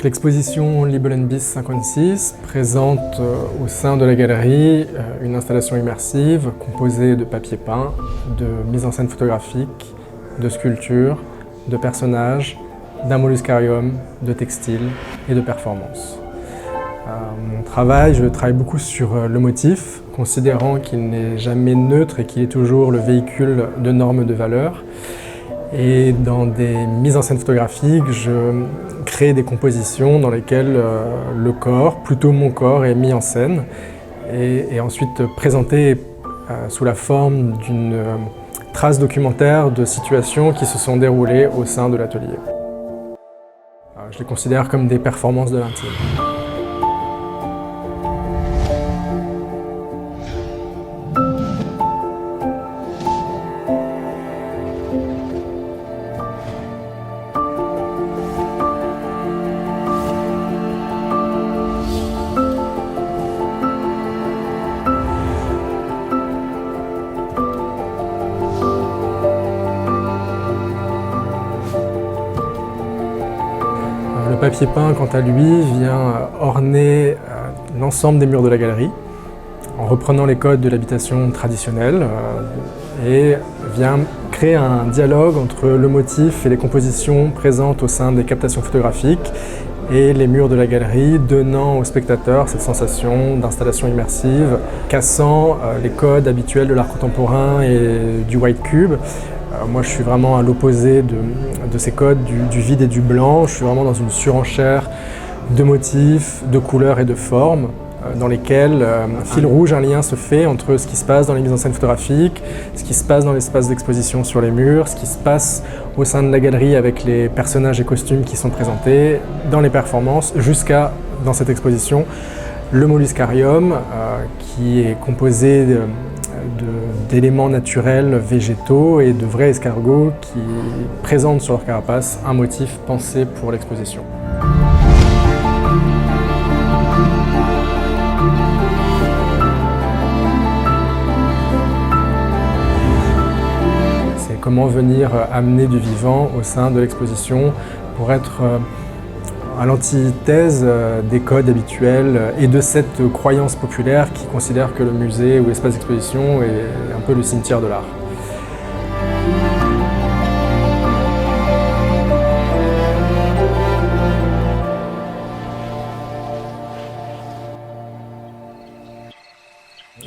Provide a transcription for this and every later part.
L'exposition Libelle & Biss 56 présente au sein de la galerie une installation immersive composée de papier peint, de mise en scène photographique, de sculptures, de personnages, d'un molluscarium, de textiles et de performances. Je travaille beaucoup sur le motif, considérant qu'il n'est jamais neutre et qu'il est toujours le véhicule de normes de valeur. Et dans des mises en scène photographiques, je crée des compositions dans lesquelles le corps, plutôt mon corps, est mis en scène et ensuite présenté sous la forme d'une trace documentaire de situations qui se sont déroulées au sein de l'atelier. Je les considère comme des performances de l'intime. Le papier peint, quant à lui, vient orner l'ensemble des murs de la galerie en reprenant les codes de l'habitation traditionnelle et vient créer un dialogue entre le motif et les compositions présentes au sein des captations photographiques et les murs de la galerie, donnant au spectateur cette sensation d'installation immersive, cassant les codes habituels de l'art contemporain et du white cube. Moi, je suis vraiment à l'opposé de ces codes du vide et du blanc. Je suis vraiment dans une surenchère de motifs, de couleurs et de formes dans lesquelles, fil rouge, un lien se fait entre ce qui se passe dans les mises en scène photographiques, ce qui se passe dans l'espace d'exposition sur les murs, ce qui se passe au sein de la galerie avec les personnages et costumes qui sont présentés, dans les performances, jusqu'à, dans cette exposition, le molluscarium qui est composé d'éléments naturels végétaux et de vrais escargots qui présentent sur leur carapace un motif pensé pour l'exposition. C'est comment venir amener du vivant au sein de l'exposition pour être à l'antithèse des codes habituels et de cette croyance populaire qui considère que le musée ou l'espace d'exposition est un peu le cimetière de l'art.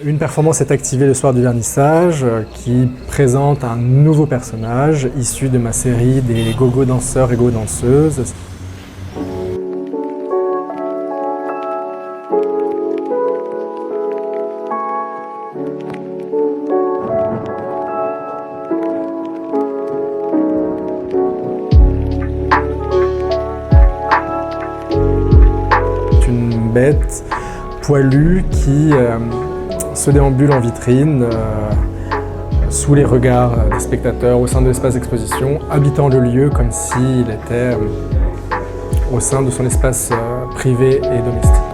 Une performance est activée le soir du vernissage qui présente un nouveau personnage issu de ma série des gogo danseurs et gogo danseuses. Une bête poilue qui se déambule en vitrine sous les regards des spectateurs au sein de l'espace d'exposition, habitant le lieu comme s'il était au sein de son espace privé et domestique.